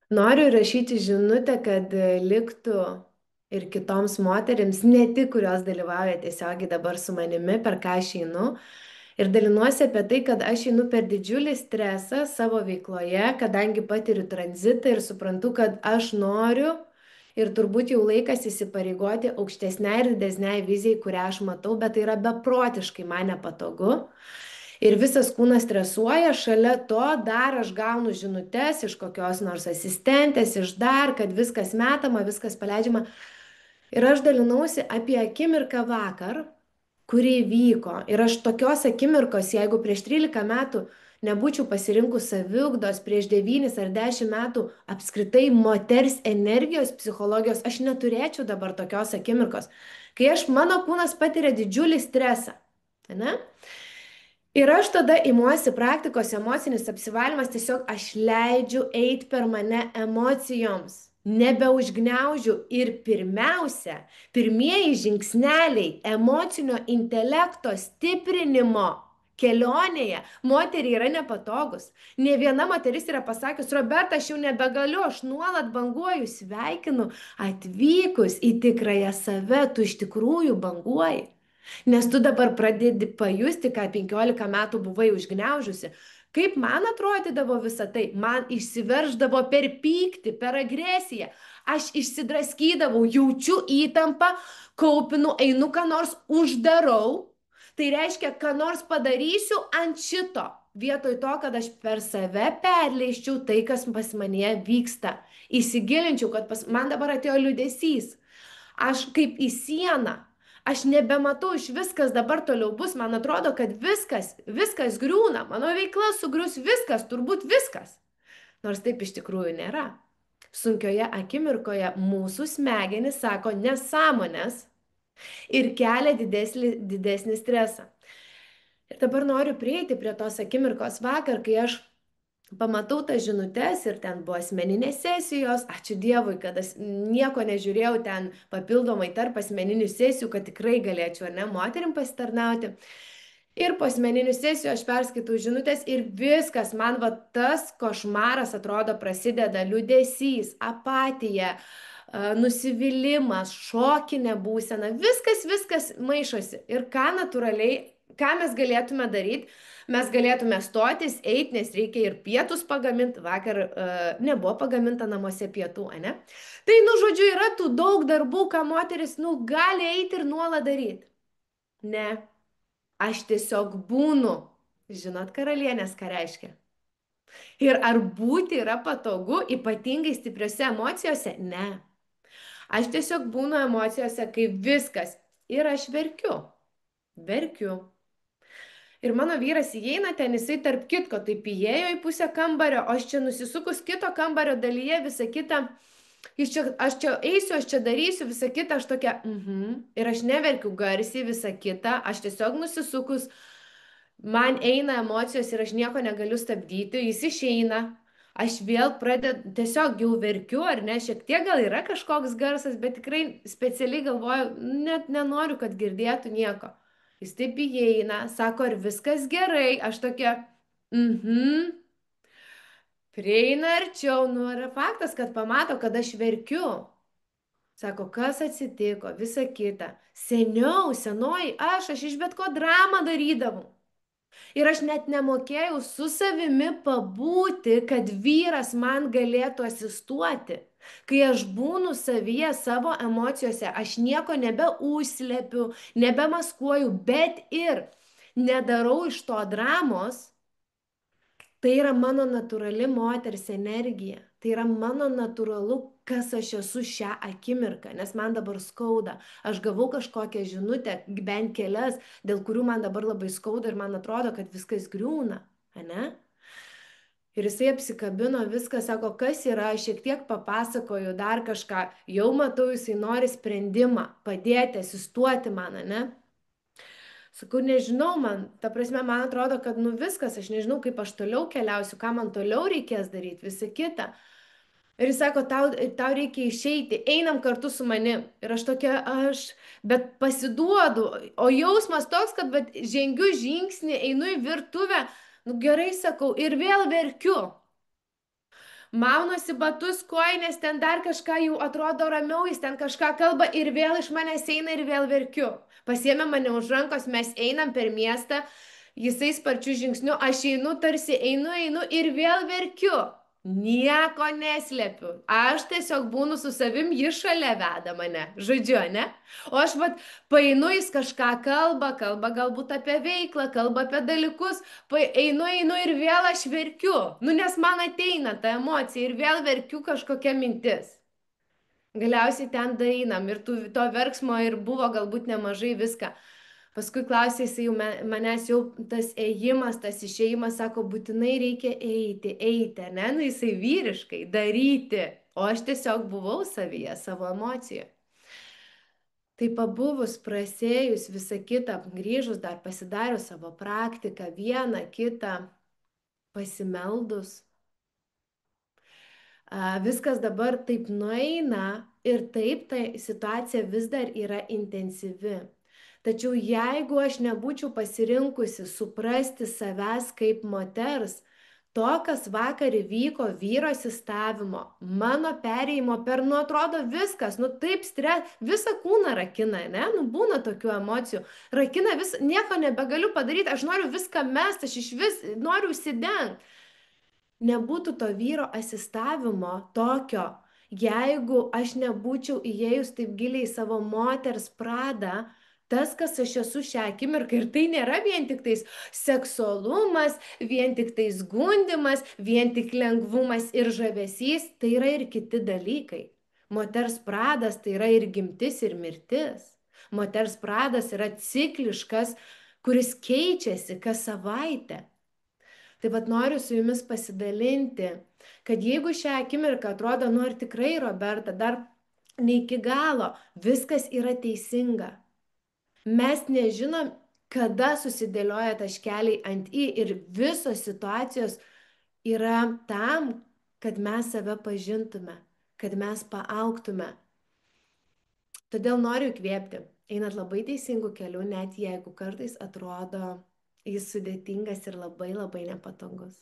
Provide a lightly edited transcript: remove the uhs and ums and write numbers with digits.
Noriu rašyti žinutę, kad liktų ir kitoms moterims, ne tik kurios dalyvauja tiesiogiai dabar su manimi, per ką aš einu. Ir dalinuosi apie tai, kad aš einu per didžiulį stresą savo veikloje, kadangi patiriu tranzitą ir suprantu, kad aš noriu ir turbūt jau laikas įsipareigoti aukštesniai ir didesniai vizijai, kurią aš matau, bet tai yra beprotiškai man nepatogu. Ir visas kūnas stresuoja, šalia to dar aš gaunu žinutes iš kokios nors asistentės, iš dar, kad viskas metama, viskas paleidžiama. Ir aš dalinausi apie akimirką vakar, kuri vyko. Ir aš tokios akimirkos, jeigu prieš 13 metų nebūčiau pasirinkus saviugdos, prieš 9 ar 10 metų apskritai moters energijos, psichologijos, aš neturėčiau dabar tokios akimirkos, kai mano kūnas patiria didžiulį stresą. Ne? Ir aš tada imuosi praktikos emocinis apsivalymas, tiesiog aš leidžiu eiti per mane emocijoms, nebeužgniaužiu ir pirmiausia, pirmieji žingsneliai emocinio intelekto stiprinimo kelionėje moteriai yra nepatogus. Ne viena moteris yra pasakius, Roberta, aš jau nebegaliu, aš nuolat banguoju, sveikinu, atvykus į tikrąją save, tu iš tikrųjų banguoji. Nes tu dabar pradedi pajusti, ką 15 metų buvai užgniaužusi. Kaip man atrodydavo visą tai? Man išsiverždavo per pyktį, per agresiją. Aš išsidraskydavau, jaučiu įtampą, kaupinu, einu ką nors uždarau. Tai reiškia, ką nors padarysiu ant šito. Vietoj to, kad aš per save perleiščiau tai, kas pas mane vyksta. Įsigilinčiau, kad man dabar atėjo liūdesys. Aš kaip į sieną. Aš nebematau iš viskas dabar toliau bus, man atrodo, kad viskas griūna, mano veikla sugrius viskas, turbūt viskas. Nors taip iš tikrųjų nėra. Sunkioje akimirkoje mūsų smegenys sako nesąmonės ir kelia didesnį stresą. Ir dabar noriu prieiti prie tos akimirkos vakar, kai aš pamatau tas žinutes ir ten buvo asmeninės sesijos, ačiū Dievui, kad aš nieko nežiūrėjau ten papildomai tarp asmeninių sesijų, kad tikrai galėčiau, ar ne, moterim pasitarnauti. Ir po asmeninių sesijų aš perskaitau žinutės ir viskas, man va tas košmaras atrodo prasideda, liūdesys, apatija, nusivylimas, šokinė būsena, viskas maišosi. Ir ką natūraliai, ką mes galėtume daryti? Mes galėtume stotis, eiti, nes reikia ir pietus pagaminti. Vakar nebuvo pagaminta namuose pietų, ne? Tai, žodžiu, yra tų daug darbų, ką moteris, gali eiti ir nuolat daryti. Ne, aš tiesiog būnu. Žinot, karalienės, ką reiškia? Ir ar būti yra patogu, ypatingai stipriose emocijose? Ne. Aš tiesiog būnu emocijose, kai viskas. Ir aš verkiu. Verkiu. Ir mano vyras įeina ten, jisai tarp kitko, taip įėjo į pusę kambario, o aš čia nusisukus kito kambario dalyje, visą kitą, aš čia eisiu, aš čia darysiu, visą kitą, aš tokia, ir aš neverkiu garsiai, visą kitą, aš tiesiog nusisukus, man eina emocijos ir aš nieko negaliu stabdyti, jis išeina, aš vėl pradedu, tiesiog jau verkiu, ar ne, šiek tiek gal yra kažkoks garsas, bet tikrai specialiai galvoju, net nenoriu, kad girdėtų nieko. Jis taip įeina, sako, ar viskas gerai, aš tokia, prieina arčiau, yra faktas, kad pamato, kad aš verkiu. Sako, kas atsitiko, visa kita. Senoji, aš iš bet ko dramą darydavau. Ir aš net nemokėjau su savimi pabūti, kad vyras man galėtų asistuoti. Kai aš būnu savyje, savo emocijose, aš nieko nebeužslepiu, nebemaskuoju, bet ir nedarau iš to dramos. Tai yra mano natūrali moters energija. Tai yra mano natūralu, kas aš esu šią akimirką, nes man dabar skauda. Aš gavau kažkokią žinutę, bent kelias, dėl kurių man dabar labai skauda ir man atrodo, kad viskas griūna, ne? Ir jisai apsikabino viską, sako, kas yra, aš šiek tiek papasakoju dar kažką, jau matau, jisai nori sprendimą, padėti, asistuoti man, ne? Sakau, nežinau, ta prasme, man atrodo, kad viskas, aš nežinau, kaip aš toliau keliausiu, ką man toliau reikės daryti, visą kitą. Ir jis sako, tau reikia išeiti, einam kartu su manim. Ir aš tokia, bet pasiduodu, o jausmas toks, kad žengiu žingsnį, einu į virtuvę, gerai sakau, ir vėl verkiu. maunuosi batus, kojines, ten dar kažką jau atrodo ramiau, jis ten kažką kalba ir vėl iš manęs eina ir vėl verkiu. Pasiemė mane už rankos, mes einam per miestą, jisai sparčiu žingsniu, aš einu, tarsi einu, einu ir vėl verkiu. Nieko neslėpiu. Aš tiesiog būnu su savim, ji šalia veda mane. Žodžiu, ne? O aš vat paeinu, jis kažką kalba, kalba galbūt apie veiklą, kalba apie dalykus, einu, einu ir vėl aš verkiu. Nu, nes man ateina ta emocija ir vėl verkiu kažkokia mintis. Galiausiai ten dainam ir to verksmo ir buvo galbūt nemažai viską. Paskui klausė jisai jau manęs jau tas ėjimas, tas išėjimas, sako, būtinai reikia eiti, eiti, ne, nu jisai vyriškai, daryti. O aš tiesiog buvau savyje, savo emocijoje. Tai pabuvus, prasėjus visą kitą, grįžus dar pasidarius savo praktiką, vieną, kitą, pasimeldus, viskas dabar taip nueina ir taip ta situacija vis dar yra intensyvi. Tačiau jeigu aš nebūčiau pasirinkusi suprasti savęs kaip moters, to, kas vakar įvyko vyro asistavimo, mano perėjimo per, nu atrodo viskas, nu taip visą kūną rakina, ne, nu būna tokių emocijų, rakina nieko nebegaliu padaryti, aš noriu viską mest, aš iš vis noriu užsidengti. Nebūtų to vyro asistavimo tokio, jeigu aš nebūčiau įėjus taip giliai į savo moters pradą, tas, kas aš esu šią akimirką, ir tai nėra vien tik tais seksualumas, vien tik tais gundimas, vien tik lengvumas ir žavesys, tai yra ir kiti dalykai. Moters pradas tai yra ir gimtis, ir mirtis. Moters pradas yra cikliškas, kuris keičiasi kas savaitę. Tai vad noriu su jumis pasidalinti, kad jeigu šią akimirką atrodo, nu ar tikrai, Roberta, dar ne iki galo, viskas yra teisinga. Mes nežinom, kada susidėlioja taškeliai ant i ir visos situacijos yra tam, kad mes save pažintume, kad mes paaugtume. Todėl noriu įkvėpti. Einat labai teisingų kelių, net jeigu kartais atrodo jis sudėtingas ir labai labai nepatogus.